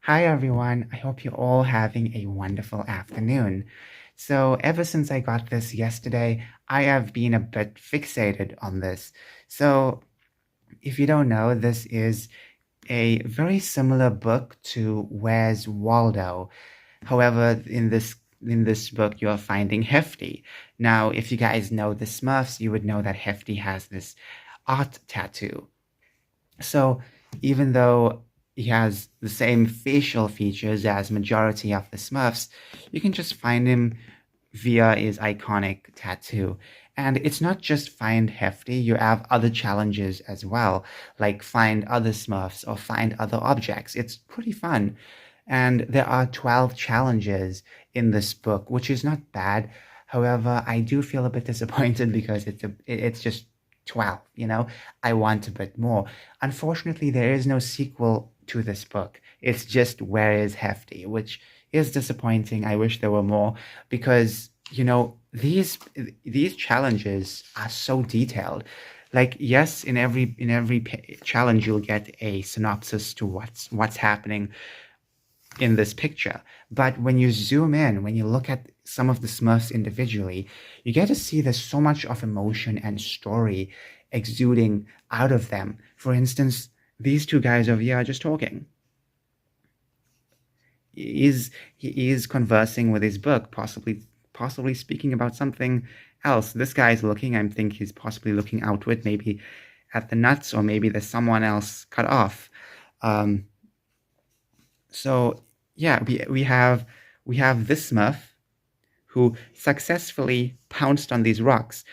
Hi everyone, I hope you're all having a wonderful afternoon. So, ever since I got this yesterday, I have been a bit fixated on this. So, if you don't know, this is a very similar book to Where's Waldo. However, in this book, you are finding Hefty. Now, if you guys know the Smurfs, you would know that Hefty has this art tattoo. So even though he has the same facial features as majority of the Smurfs, you can just find him via his iconic tattoo. And it's not just find Hefty, you have other challenges as well, like find other Smurfs or find other objects. It's pretty fun. And there are 12 challenges in this book, which is not bad. However, I do feel a bit disappointed because it's just 12, you know? I want a bit more. Unfortunately, there is no sequel to this book. It's just Where is Hefty, which is disappointing. I wish there were more because, these challenges are so detailed. Like, yes, in every challenge you'll get a synopsis to what's happening in this picture. But when you zoom in, when you look at some of the Smurfs individually, you get to see there's so much of emotion and story exuding out of them. For instance, these two guys over here are just talking. He is conversing with his book, possibly speaking about something else. This guy's looking, I think he's possibly looking outward, maybe at the nuts, or maybe there's someone else cut off. Um, so yeah, we have this Smurf who successfully pounced on these rocks,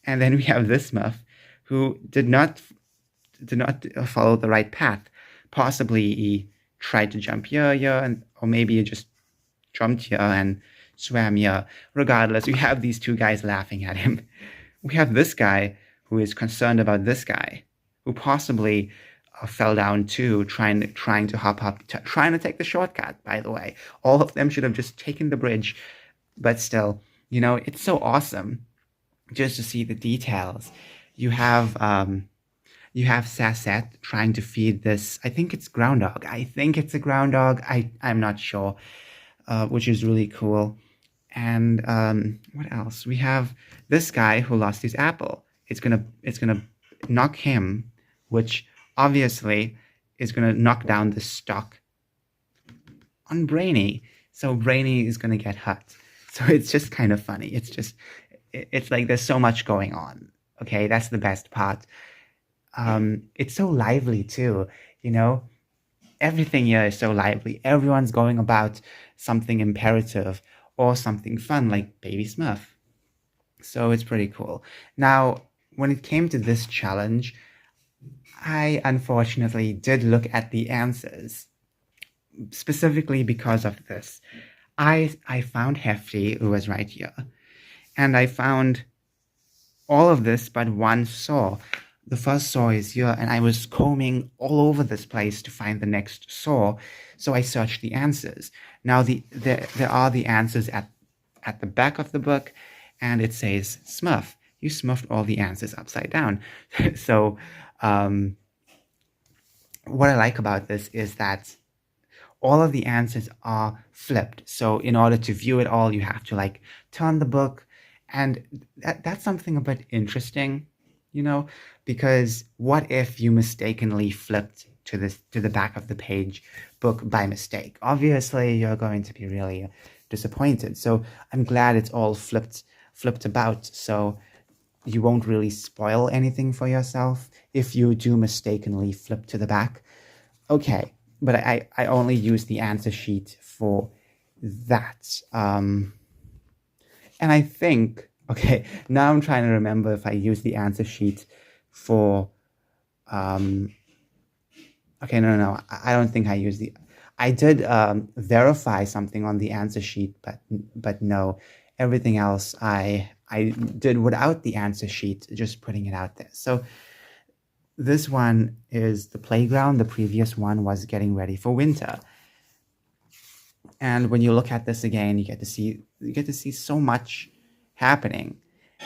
and then we have this Smurf who did not follow the right path. Possibly he tried to jump here, and or maybe he just jumped here and swam here. Regardless, we have these two guys laughing at him. We have this guy who is concerned about this guy, who possibly fell down too, trying to hop up, trying to take the shortcut. By the way, all of them should have just taken the bridge, but still, it's so awesome just to see the details. You have Sasset trying to feed this. I think it's groundhog. I think it's a groundhog. I'm not sure, which is really cool. And what else? We have this guy who lost his apple. It's gonna knock him, which obviously is gonna knock down the stock on Brainy. So Brainy is gonna get hurt. So it's just kind of funny. It's like there's so much going on. Okay, that's the best part. It's so lively too, you know. Everything here is so lively. Everyone's going about something imperative or something fun, like Baby Smurf. So it's pretty cool. Now, when it came to this challenge, I unfortunately did look at the answers, specifically because of this. I found Hefty, who was right here, and I found all of this but one saw. The first saw is here, and I was combing all over this place to find the next saw, so I searched the answers. Now, there are the answers at the back of the book, and it says, Smurf, you smurfed all the answers upside down. So, what I like about this is that all of the answers are flipped. So in order to view it all, you have to like turn the book. And that's something a bit interesting, because what if you mistakenly flipped to the back of the page book by mistake? Obviously, you're going to be really disappointed. So I'm glad it's all flipped about. So you won't really spoil anything for yourself if you do mistakenly flip to the back. Okay, but I only use the answer sheet for that. And I think, okay, now I'm trying to remember if I use the answer sheet for, okay, no, I don't think I use I did verify something on the answer sheet, but no, everything else I did without the answer sheet, just putting it out there. So this one is the playground. The previous one was getting ready for winter. And when you look at this again, you get to see so much happening.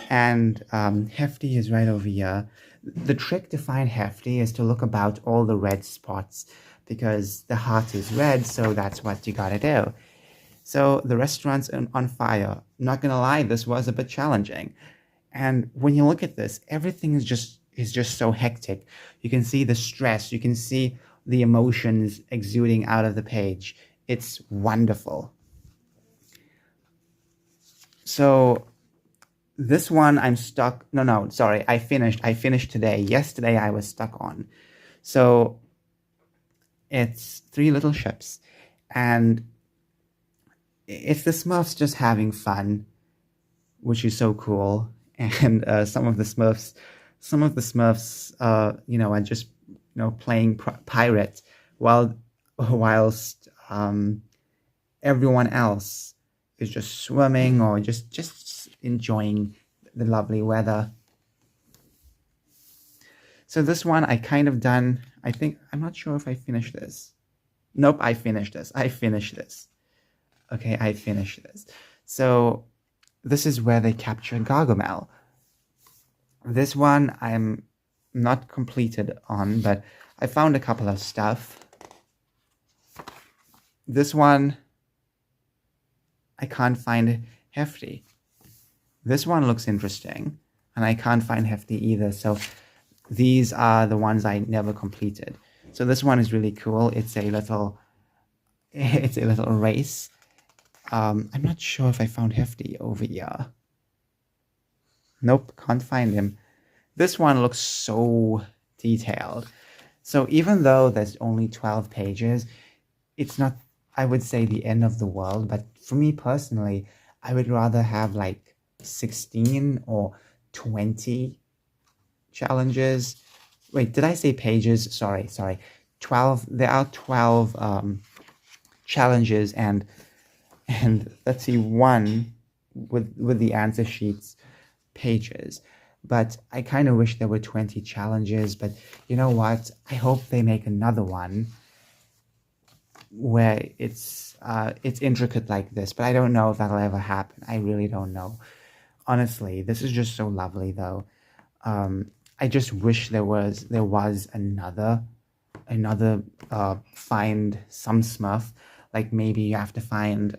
And Hefty is right over here. The trick to find Hefty is to look about all the red spots, because the heart is red, so that's what you gotta do. So the restaurant's on fire. Not gonna lie, this was a bit challenging. And when you look at this, everything is just so hectic. You can see the stress, you can see the emotions exuding out of the page. It's wonderful. So this one I'm stuck. No, sorry. I finished today. Yesterday I was stuck on. So it's Three Little Ships, and it's the Smurfs just having fun, which is so cool. And some of the Smurfs, are just playing pirate whilst everyone else is just swimming or just enjoying the lovely weather. So this one I kind of done. I'm not sure if I finished this. Nope, I finished this. Okay, I finished this. So this is where they capture Gargamel. This one I'm not completed on, but I found a couple of stuff. This one I can't find Hefty. This one looks interesting, and I can't find Hefty either. So these are the ones I never completed. So this one is really cool. It's a little race. I'm not sure if I found Hefty over here. Nope, can't find him. This one looks so detailed. So even though there's only 12 pages, it's not, I would say, the end of the world. But for me personally, I would rather have like 16 or 20 challenges. Wait, did I say pages? Sorry. 12. There are 12 challenges, and let's see, one with the answer sheets pages. But I kind of wish there were 20 challenges. But you know what? I hope they make another one where it's intricate like this. But I don't know if that'll ever happen. I really don't know. Honestly, this is just so lovely, though. I just wish there was another find some Smurf. Like maybe you have to find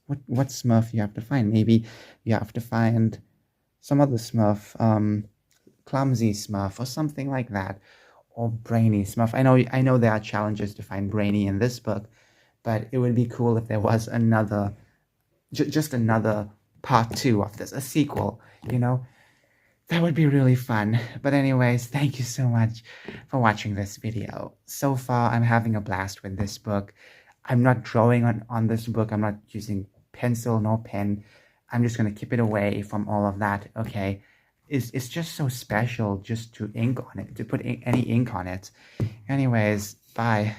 what Smurf you have to find. Maybe you have to find some other Smurf, clumsy Smurf or something like that, or brainy Smurf. I know there are challenges to find brainy in this book, but it would be cool if there was another, just another part 2 of this, a sequel. That would be really fun. But anyways, thank you so much for watching this video. So far, I'm having a blast with this book. I'm not drawing on this book. I'm not using pencil nor pen. I'm just going to keep it away from all of that, okay? It's just so special just to ink on it, to put any ink on it. Anyways, bye.